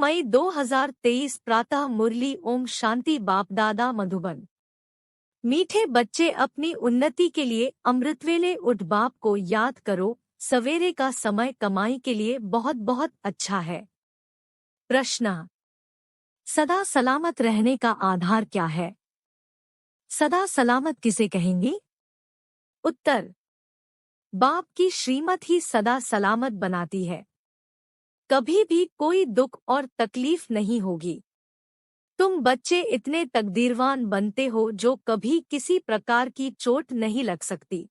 मई 2023 प्रातः मुरली ओम शांति बाप दादा मधुबन। मीठे बच्चे अपनी उन्नति के लिए अमृतवेले उठ बाप को याद करो। सवेरे का समय कमाई के लिए बहुत बहुत अच्छा है। प्रश्न, सदा सलामत रहने का आधार क्या है? सदा सलामत किसे कहेंगी? उत्तर, बाप की श्रीमत ही सदा सलामत बनाती है। कभी भी कोई दुख और तकलीफ नहीं होगी। तुम बच्चे इतने तकदीरवान बनते हो जो कभी किसी प्रकार की चोट नहीं लग सकती।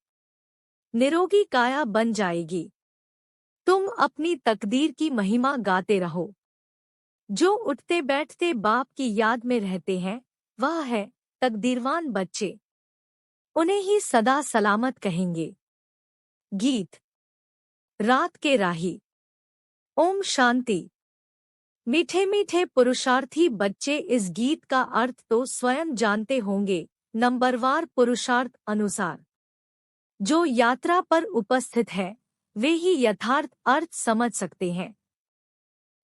निरोगी काया बन जाएगी। तुम अपनी तकदीर की महिमा गाते रहो। जो उठते बैठते बाप की याद में रहते हैं वह है तकदीरवान बच्चे। उन्हें ही सदा सलामत कहेंगे। गीत, रात के राही। ओम शांति। मीठे मीठे पुरुषार्थी बच्चे इस गीत का अर्थ तो स्वयं जानते होंगे। नंबरवार पुरुषार्थ अनुसार जो यात्रा पर उपस्थित है वे ही यथार्थ अर्थ समझ सकते हैं।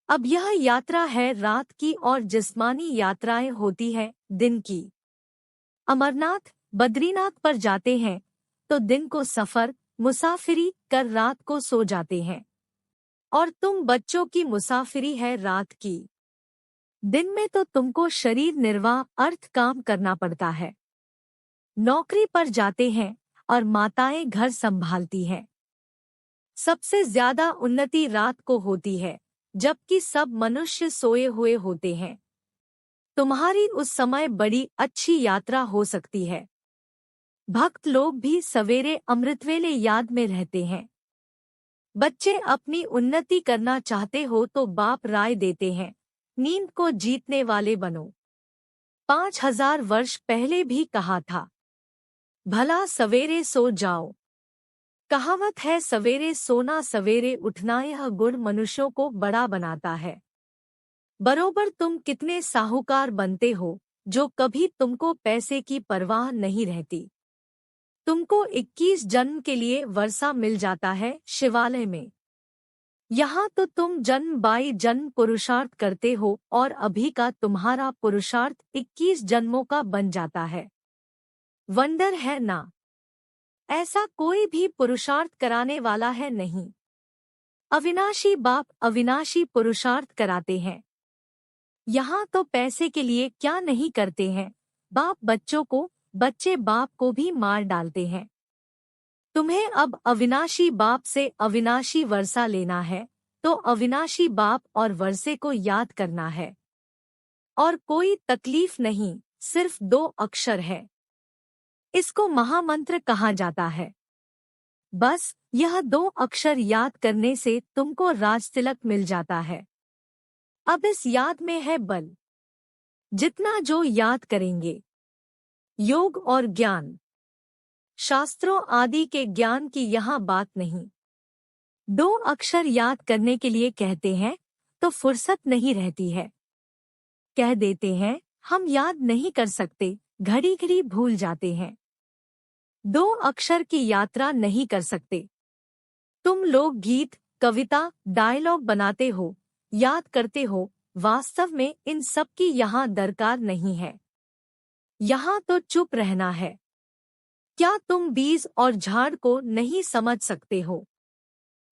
अब यह यात्रा है रात की और जिस्मानी यात्राएं होती है दिन की। अमरनाथ बद्रीनाथ पर जाते हैं तो दिन को सफर मुसाफिरी कर रात को सो जाते हैं, और तुम बच्चों की मुसाफिरी है रात की। दिन में तो तुमको शरीर निर्वाह अर्थ काम करना पड़ता है। नौकरी पर जाते हैं और माताएं घर संभालती हैं। सबसे ज्यादा उन्नति रात को होती है जबकि सब मनुष्य सोए हुए होते हैं। तुम्हारी उस समय बड़ी अच्छी यात्रा हो सकती है। भक्त लोग भी सवेरे अमृतवेले याद में रहते हैं। बच्चे अपनी उन्नति करना चाहते हो तो बाप राय देते हैं, नींद को जीतने वाले बनो। 5000 वर्ष पहले भी कहा था, भला सवेरे सो जाओ। कहावत है सवेरे सोना सवेरे उठना, यह गुण मनुष्यों को बड़ा बनाता है। बरोबर तुम कितने साहूकार बनते हो जो कभी तुमको पैसे की परवाह नहीं रहती। तुमको 21 जन्म के लिए वर्षा मिल जाता है शिवालय में। यहाँ तो तुम जन्म बाई जन्म पुरुषार्थ करते हो और अभी का तुम्हारा पुरुषार्थ 21 जन्मों का बन जाता है। वंडर है ना? ऐसा कोई भी पुरुषार्थ कराने वाला है नहीं। अविनाशी बाप अविनाशी पुरुषार्थ कराते हैं। यहाँ तो पैसे के लिए क्या नहीं करते हैं। बाप बच्चों को, बच्चे बाप को भी मार डालते हैं। तुम्हें अब अविनाशी बाप से अविनाशी वर्षा लेना है तो अविनाशी बाप और वर्षे को याद करना है। और कोई तकलीफ नहीं, सिर्फ 2 अक्षर है। इसको महामंत्र कहा जाता है। बस यह 2 अक्षर याद करने से तुमको राजतिलक मिल जाता है। अब इस याद में है बल। जितना जो याद करेंगे। योग और ज्ञान, शास्त्रों आदि के ज्ञान की यहाँ बात नहीं। 2 अक्षर याद करने के लिए कहते हैं तो फुर्सत नहीं रहती है। कह देते हैं हम याद नहीं कर सकते, घड़ी घड़ी भूल जाते हैं। 2 अक्षर की यात्रा नहीं कर सकते। तुम लोग गीत, कविता, डायलॉग बनाते हो, याद करते हो, वास्तव में इन सब की यहाँ दरकार नहीं है। यहाँ तो चुप रहना है। क्या तुम बीज और झाड़ को नहीं समझ सकते हो?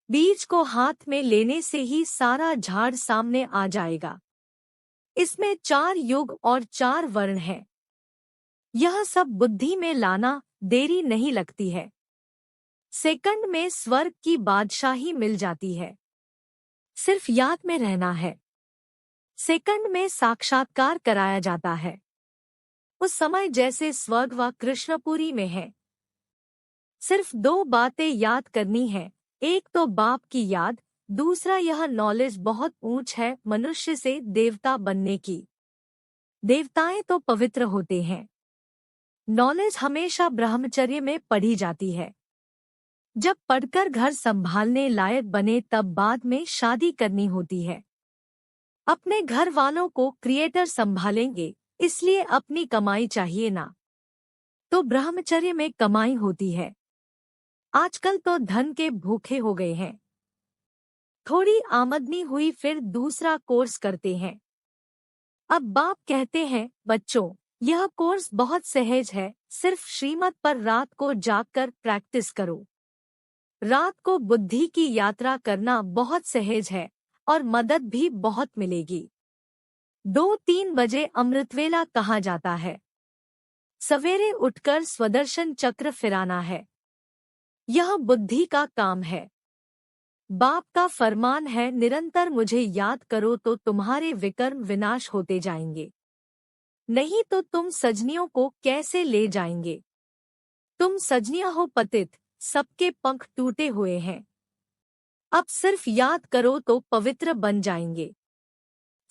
बीज को हाथ में लेने से ही सारा झाड़ सामने आ जाएगा। इसमें 4 युग और 4 वर्ण हैं। यह सब बुद्धि में लाना देरी नहीं लगती है। सेकंड में स्वर्ग की बादशाही मिल जाती है। सिर्फ याद में रहना है। सेकंड में साक्षात्कार कराया जाता है। उस समय जैसे स्वर्ग व कृष्णपुरी में है। सिर्फ 2 बातें याद करनी है, एक तो बाप की याद, दूसरा यह नॉलेज बहुत ऊंच है मनुष्य से देवता बनने की। देवताएं तो पवित्र होते हैं। नॉलेज हमेशा ब्रह्मचर्य में पढ़ी जाती है। जब पढ़कर घर संभालने लायक बने तब बाद में शादी करनी होती है। अपने घर वालों को क्रिएटर संभालेंगे, इसलिए अपनी कमाई चाहिए ना। तो ब्रह्मचर्य में कमाई होती है। आजकल तो धन के भूखे हो गए हैं। थोड़ी आमदनी हुई फिर दूसरा कोर्स करते हैं। अब बाप कहते हैं, बच्चों, यह कोर्स बहुत सहज है, सिर्फ श्रीमत पर रात को जागकर प्रैक्टिस करो। रात को बुद्धि की यात्रा करना बहुत सहज है और मदद भी बहुत मिलेगी। 2-3 बजे अमृतवेला कहा जाता है। सवेरे उठकर स्वदर्शन चक्र फिराना है। यह बुद्धि का काम है। बाप का फरमान है, निरंतर मुझे याद करो तो तुम्हारे विकर्म विनाश होते जाएंगे, नहीं तो तुम सजनियों को कैसे ले जाएंगे। तुम सजनिया हो पतित, सबके पंख टूटे हुए हैं। अब सिर्फ याद करो तो पवित्र बन जाएंगे।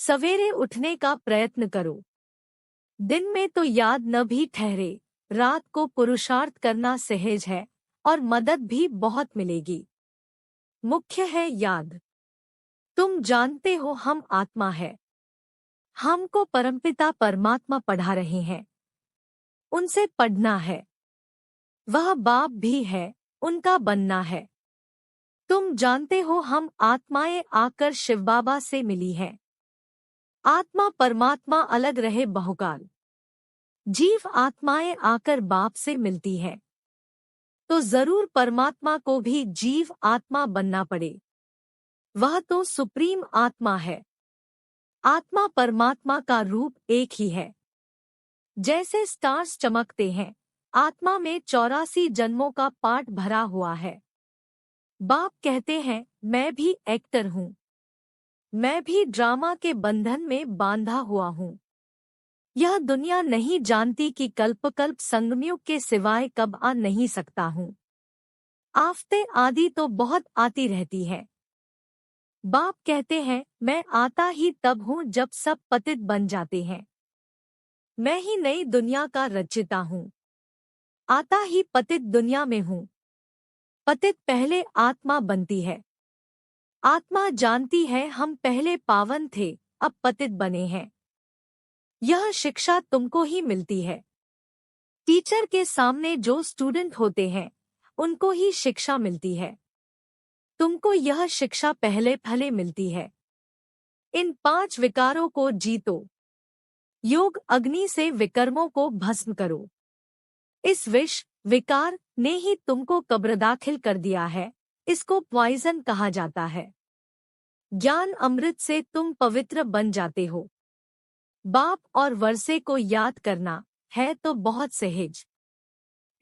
सवेरे उठने का प्रयत्न करो। दिन में तो याद न भी ठहरे, रात को पुरुषार्थ करना सहज है और मदद भी बहुत मिलेगी। मुख्य है याद। तुम जानते हो हम आत्मा है। हमको परमपिता परमात्मा पढ़ा रहे हैं, उनसे पढ़ना है। वह बाप भी है, उनका बनना है। तुम जानते हो हम आत्माएं आकर शिव बाबा से मिली हैं। आत्मा परमात्मा अलग रहे बहुकाल। जीव आत्माएं आकर बाप से मिलती हैं, तो जरूर परमात्मा को भी जीव आत्मा बनना पड़े। वह तो सुप्रीम आत्मा है। आत्मा परमात्मा का रूप एक ही है। जैसे स्टार्स चमकते हैं, आत्मा में 84 जन्मों का पाठ भरा हुआ है। बाप कहते हैं, मैं भी एक्टर हूँ। मैं भी ड्रामा के बंधन में बांधा हुआ हूँ। यह दुनिया नहीं जानती कि कल्प संगमयुग के सिवाय कब आ नहीं सकता हूँ। आफते आदि तो बहुत आती रहती है। बाप कहते हैं, मैं आता ही तब हूँ जब सब पतित बन जाते हैं। मैं ही नई दुनिया का रचिता हूँ। आता ही पतित दुनिया में हूँ। पतित पहले आत्मा बनती है। आत्मा जानती है हम पहले पावन थे, अब पतित बने हैं। यह शिक्षा तुमको ही मिलती है। टीचर के सामने जो स्टूडेंट होते हैं, उनको ही शिक्षा मिलती है। तुमको यह शिक्षा पहले भले मिलती है। इन 5 विकारों को जीतो। योग अग्नि से विकर्मों को भस्म करो। इस विष विकार ने ही तुमको कब्र दाखिल कर दिया है। इसको पॉइजन कहा जाता है। ज्ञान अमृत से तुम पवित्र बन जाते हो। बाप और वर्षे को याद करना है तो बहुत सहज।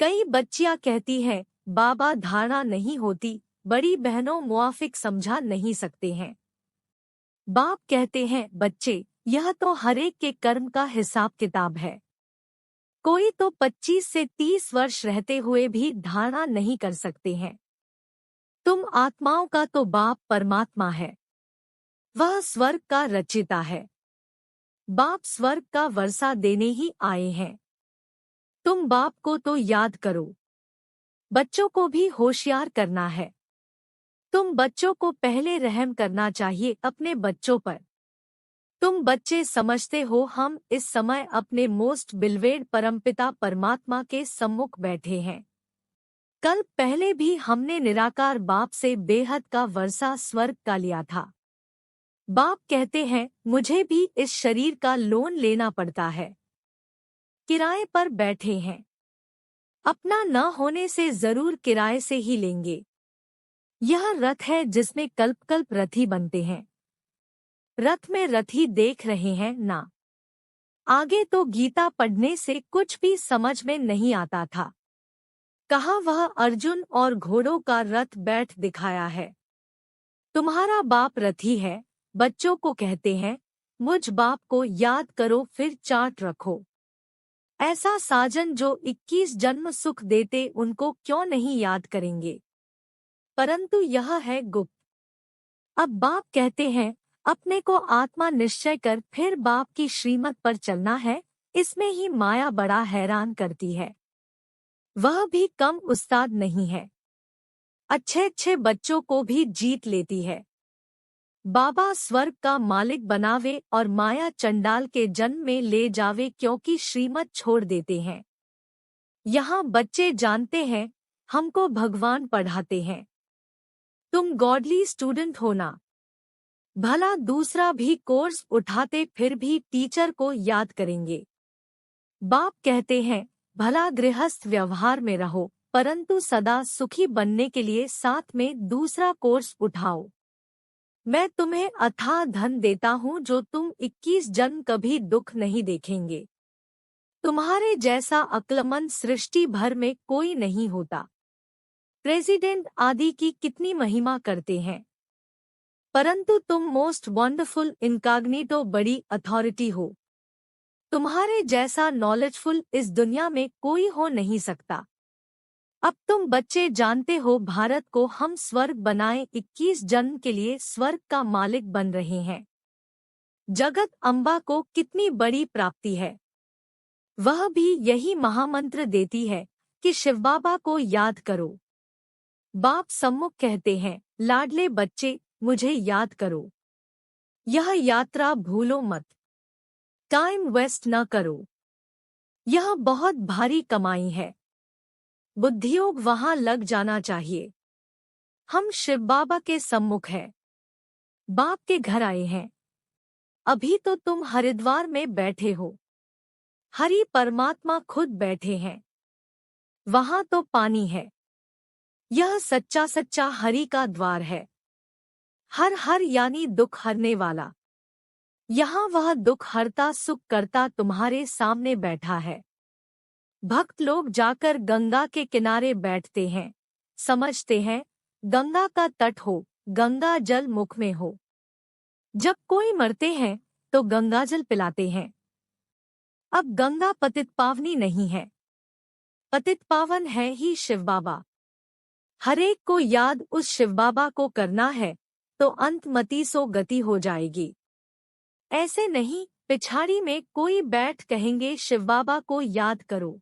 कई बच्चियां कहती हैं, बाबा धारणा नहीं होती, बड़ी बहनों मुआफिक समझा नहीं सकते हैं। बाप कहते हैं, बच्चे, यह तो हरेक के कर्म का हिसाब किताब है। कोई तो 25 से 30 वर्ष रहते हुए भी धारणा नहीं कर सकते हैं। तुम आत्माओं का तो बाप परमात्मा है। वह स्वर्ग का रचिता है। बाप स्वर्ग का वर्षा देने ही आए हैं। तुम बाप को तो याद करो। बच्चों को भी होशियार करना है। तुम बच्चों को पहले रहम करना चाहिए अपने बच्चों पर। तुम बच्चे समझते हो हम इस समय अपने मोस्ट बिलवेड परमपिता परमात्मा के सम्मुख बैठे हैं। कल पहले भी हमने निराकार बाप से बेहद का वर्षा स्वर्ग का लिया था। बाप कहते हैं, मुझे भी इस शरीर का लोन लेना पड़ता है। किराए पर बैठे हैं। अपना न होने से जरूर किराए से ही लेंगे। यह रथ है जिसमें कल्प कल्प रथी बनते हैं। रथ में रथी देख रहे हैं ना। आगे तो गीता पढ़ने से कुछ भी समझ में नहीं आता था। कहा वह अर्जुन और घोड़ों का रथ बैठ दिखाया है। तुम्हारा बाप रथी है। बच्चों को कहते हैं, मुझ बाप को याद करो फिर चाट रखो। ऐसा साजन जो 21 जन्म सुख देते उनको क्यों नहीं याद करेंगे। परंतु यह है गुप्त। अब बाप कहते हैं, अपने को आत्मा निश्चय कर फिर बाप की श्रीमत पर चलना है। इसमें ही माया बड़ा हैरान करती है। वह भी कम उस्ताद नहीं है। अच्छे अच्छे बच्चों को भी जीत लेती है। बाबा स्वर्ग का मालिक बनावे और माया चंडाल के जन्म में ले जावे क्योंकि श्रीमत छोड़ देते हैं। यहाँ बच्चे जानते हैं हमको भगवान पढ़ाते हैं। तुम गॉडली स्टूडेंट हो ना। भला दूसरा भी कोर्स उठाते फिर भी टीचर को याद करेंगे। बाप कहते हैं, भला गृहस्थ व्यवहार में रहो, परंतु सदा सुखी बनने के लिए साथ में दूसरा कोर्स उठाओ। मैं तुम्हें अथाह धन देता हूँ जो तुम 21 जन्म कभी दुख नहीं देखेंगे। तुम्हारे जैसा अक्लमंद सृष्टि भर में कोई नहीं होता। प्रेसिडेंट आदि की कितनी महिमा करते हैं, परंतु तुम मोस्ट वंडरफुल इनकॉग्निटो बड़ी अथॉरिटी हो। तुम्हारे जैसा नॉलेजफुल इस दुनिया में कोई हो नहीं सकता। अब तुम बच्चे जानते हो भारत को हम स्वर्ग बनाए 21 जन्म के लिए स्वर्ग का मालिक बन रहे हैं। जगत अम्बा को कितनी बड़ी प्राप्ति है। वह भी यही महामंत्र देती है कि शिव बाबा को याद करो। बाप सम्मुख कहते हैं, लाडले बच्चे मुझे याद करो। यह यात्रा भूलो मत। टाइम वेस्ट न करो। यह बहुत भारी कमाई है। बुद्धियोग वहां लग जाना चाहिए। हम शिव बाबा के सम्मुख हैं। बाप के घर आए हैं। अभी तो तुम हरिद्वार में बैठे हो। हरि परमात्मा खुद बैठे हैं। वहां तो पानी है। यह सच्चा सच्चा हरि का द्वार है। हर हर यानी दुख हरने वाला। यहाँ वह दुख हरता सुख करता तुम्हारे सामने बैठा है। भक्त लोग जाकर गंगा के किनारे बैठते हैं, समझते हैं गंगा का तट हो, गंगा जल मुख में हो। जब कोई मरते हैं तो गंगा जल पिलाते हैं। अब गंगा पतित पावनी नहीं है, पतित पावन है ही शिव बाबा। हरेक को याद उस शिव बाबा को करना है तो अंतमति सो गति हो जाएगी। ऐसे नहीं पिछाड़ी में कोई बैठ कहेंगे शिव बाबा को याद करो।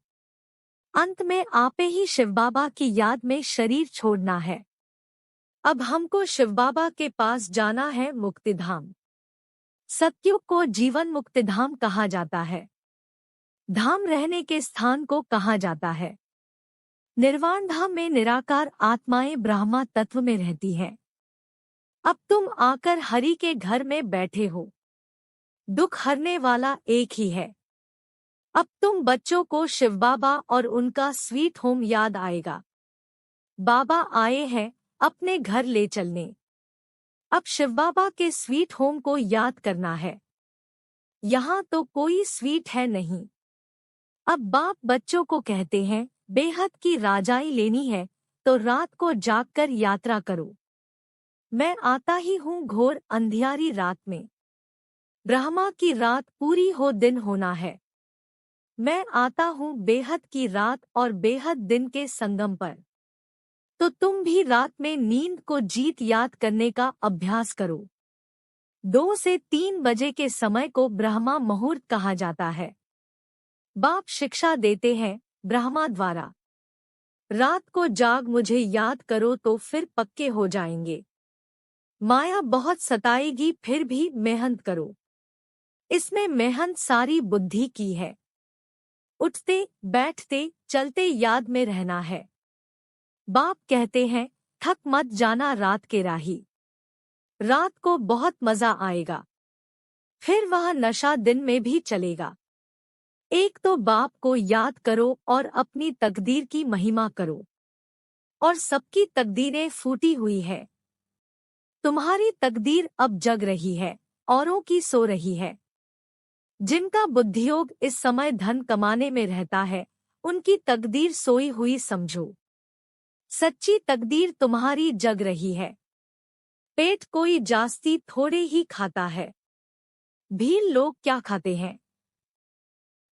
अंत में आपे ही शिव बाबा की याद में शरीर छोड़ना है। अब हमको शिव बाबा के पास जाना है मुक्तिधाम। सतयुग को जीवन मुक्तिधाम कहा जाता है। धाम रहने के स्थान को कहा जाता है। निर्वाण धाम में निराकार आत्माएं ब्रह्मा तत्व में रहती हैं। अब तुम आकर हरि के घर में बैठे हो। दुख हरने वाला एक ही है। अब तुम बच्चों को शिव बाबा और उनका स्वीट होम याद आएगा। बाबा आए हैं अपने घर ले चलने। अब शिव बाबा के स्वीट होम को याद करना है। यहाँ तो कोई स्वीट है नहीं। अब बाप बच्चों को कहते हैं, बेहद की राजाई लेनी है तो रात को जागकर यात्रा करो। मैं आता ही हूँ घोर अंधियारी रात में। ब्रह्मा की रात पूरी हो दिन होना है। मैं आता हूँ बेहद की रात और बेहद दिन के संगम पर। तो तुम भी रात में नींद को जीत याद करने का अभ्यास करो। 2 से 3 बजे के समय को ब्रह्मा मुहूर्त कहा जाता है। बाप शिक्षा देते हैं ब्रह्मा द्वारा। रात को जाग मुझे याद करो तो फिर पक्के हो जाएंगे। माया बहुत सताएगी फिर भी मेहनत करो। इसमें मेहनत सारी बुद्धि की है। उठते बैठते चलते याद में रहना है। बाप कहते हैं, थक मत जाना रात के राही। रात को बहुत मजा आएगा। फिर वह नशा दिन में भी चलेगा। एक तो बाप को याद करो और अपनी तकदीर की महिमा करो। और सबकी तकदीरें फूटी हुई है। तुम्हारी तकदीर अब जग रही है, औरों की सो रही है। जिनका बुद्धियोग इस समय धन कमाने में रहता है, उनकी तकदीर सोई हुई समझो। सच्ची तकदीर तुम्हारी जग रही है। पेट कोई जास्ती थोड़े ही खाता है। भील लोग क्या खाते हैं?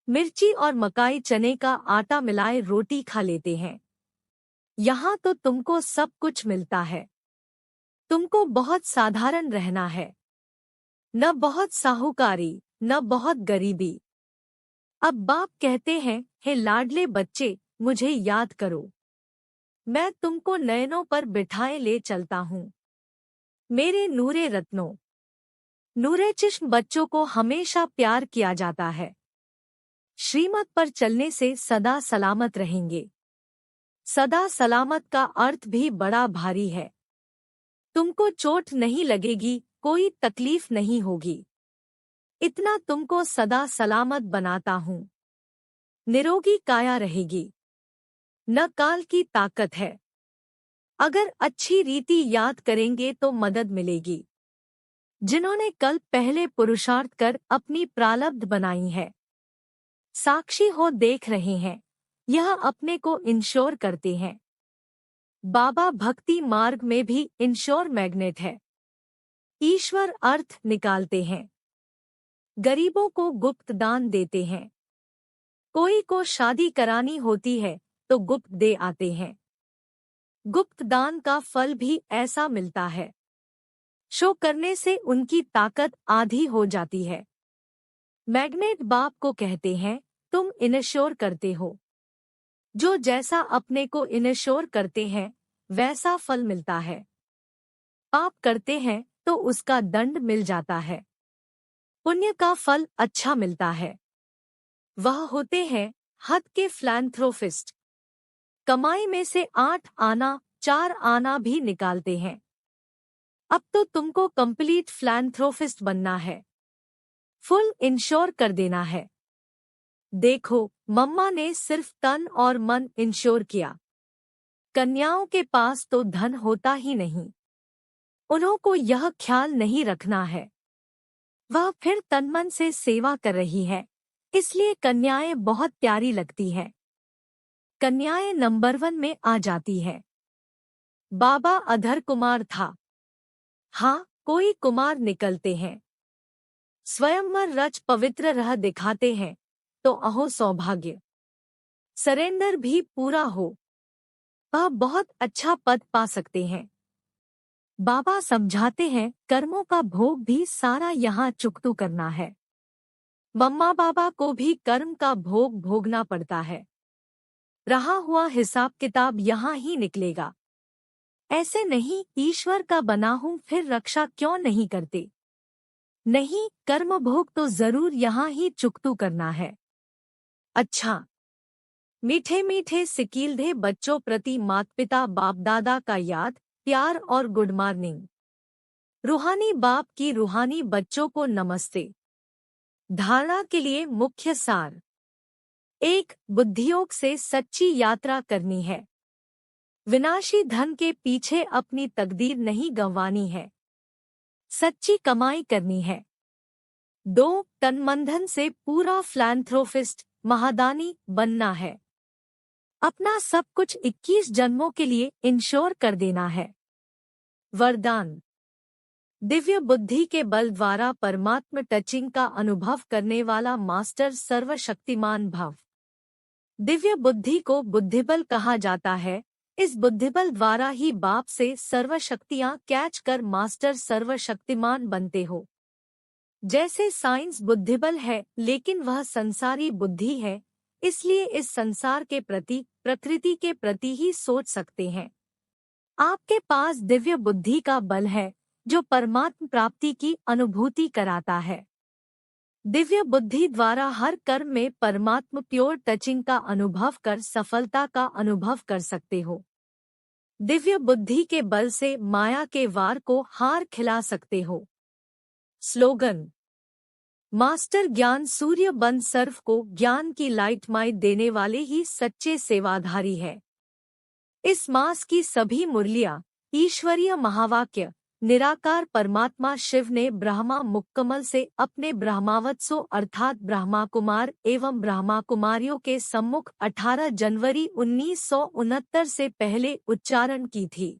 मिर्ची और मकाई चने का आटा मिलाए रोटी खा लेते हैं। यहाँ तो तुमको सब कुछ मिलता है। तुमको बहुत साधारण रहना है। न बहुत साहूकारी, न बहुत गरीबी। अब बाप कहते हैं, हे लाडले बच्चे मुझे याद करो। मैं तुमको नयनों पर बिठाए ले चलता हूँ। मेरे नूरे रत्नों। नूरे चश्म बच्चों को हमेशा प्यार किया जाता है। श्रीमत पर चलने से सदा सलामत रहेंगे। सदा सलामत का अर्थ भी बड़ा भारी है। तुमको चोट नहीं लगेगी, कोई तकलीफ नहीं होगी। इतना तुमको सदा सलामत बनाता हूँ। निरोगी काया रहेगी। न काल की ताकत है। अगर अच्छी रीति याद करेंगे तो मदद मिलेगी। जिन्होंने कल पहले पुरुषार्थ कर अपनी प्रारब्ध बनाई है, साक्षी हो देख रहे हैं, यह अपने को इंश्योर करते हैं। बाबा भक्ति मार्ग में भी इंश्योर मैग्नेट है। ईश्वर अर्थ निकालते हैं। गरीबों को गुप्त दान देते हैं। कोई को शादी करानी होती है तो गुप्त दे आते हैं। गुप्त दान का फल भी ऐसा मिलता है। शो करने से उनकी ताकत आधी हो जाती है। मैग्नेट बाप को कहते हैं, तुम इनश्योर करते हो। जो जैसा अपने को इनश्योर करते हैं वैसा फल मिलता है। पाप करते हैं तो उसका दंड मिल जाता है। पुण्य का फल अच्छा मिलता है। वह होते हैं हद के फिलैंथ्रोपिस्ट। कमाई में से 8 आना 4 आना भी निकालते हैं। अब तो तुमको कंप्लीट फिलैंथ्रोपिस्ट बनना है। फुल इंश्योर कर देना है। देखो, मम्मा ने सिर्फ तन और मन इंश्योर किया। कन्याओं के पास तो धन होता ही नहीं। उन्हों को यह ख्याल नहीं रखना है। वह फिर तन मन से सेवा कर रही है, इसलिए कन्याएं बहुत प्यारी लगती हैं। कन्याएं नंबर 1 में आ जाती है। बाबा अधर कुमार था। हाँ, कोई कुमार निकलते हैं। स्वयंवर रच पवित्र रह दिखाते हैं तो अहो सौभाग्य। सरेंडर भी पूरा हो, वह बहुत अच्छा पद पा सकते हैं। बाबा समझाते हैं, कर्मों का भोग भी सारा यहाँ चुकतू करना है। मम्मा बाबा को भी कर्म का भोग भोगना पड़ता है। रहा हुआ हिसाब किताब यहाँ ही निकलेगा। ऐसे नहीं, ईश्वर का बना हूँ फिर रक्षा क्यों नहीं करते? नहीं, कर्म भोग तो जरूर यहाँ ही चुकतू करना है। अच्छा, मीठे मीठे सिकीलधे बच्चों प्रति माता पिता बाप दादा का याद, प्यार और गुड मॉर्निंग। रूहानी बाप की रूहानी बच्चों को नमस्ते। धारणा के लिए मुख्य सार। 1. बुद्धियोग से सच्ची यात्रा करनी है। विनाशी धन के पीछे अपनी तकदीर नहीं गंवानी है। सच्ची कमाई करनी है। 2. तनमंधन से पूरा फिलैंथ्रोपिस्ट महादानी बनना है। अपना सब कुछ 21 जन्मों के लिए इंश्योर कर देना है। वरदान। दिव्य बुद्धि के बल द्वारा परमात्म टचिंग का अनुभव करने वाला मास्टर सर्वशक्तिमान भव। दिव्य बुद्धि को बुद्धिबल कहा जाता है। इस बुद्धिबल द्वारा ही बाप से सर्वशक्तियां कैच कर मास्टर सर्वशक्तिमान बनते हो। जैसे साइंस बुद्धिबल है लेकिन वह संसारी बुद्धि है, इसलिए इस संसार के प्रति, प्रकृति के प्रति ही सोच सकते हैं। आपके पास दिव्य बुद्धि का बल है जो परमात्म प्राप्ति की अनुभूति कराता है। दिव्य बुद्धि द्वारा हर कर्म में परमात्म प्योर टचिंग का अनुभव कर सफलता का अनुभव कर सकते हो। दिव्य बुद्धि के बल से माया के वार को हार खिला सकते हो। स्लोगन। मास्टर ज्ञान सूर्य बन सर्व को ज्ञान की लाइट माइट देने वाले ही सच्चे सेवाधारी है। इस मास की सभी मुरलियां ईश्वरीय महावाक्य निराकार परमात्मा शिव ने ब्रह्मा मुक्कमल से अपने ब्रह्मावत्सो अर्थात ब्रह्मा कुमार एवं ब्रह्मा कुमारियों के सम्मुख 18 जनवरी 1969 से पहले उच्चारण की थी।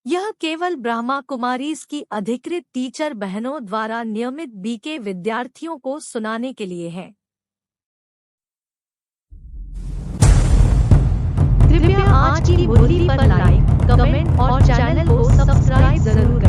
यह केवल ब्रह्मा कुमारीज की अधिकृत टीचर बहनों द्वारा नियमित बीके विद्यार्थियों को सुनाने के लिए है। कृपया आज की मुरली पर लाइक, कमेंट और चैनल को सब्सक्राइब जरूर करें।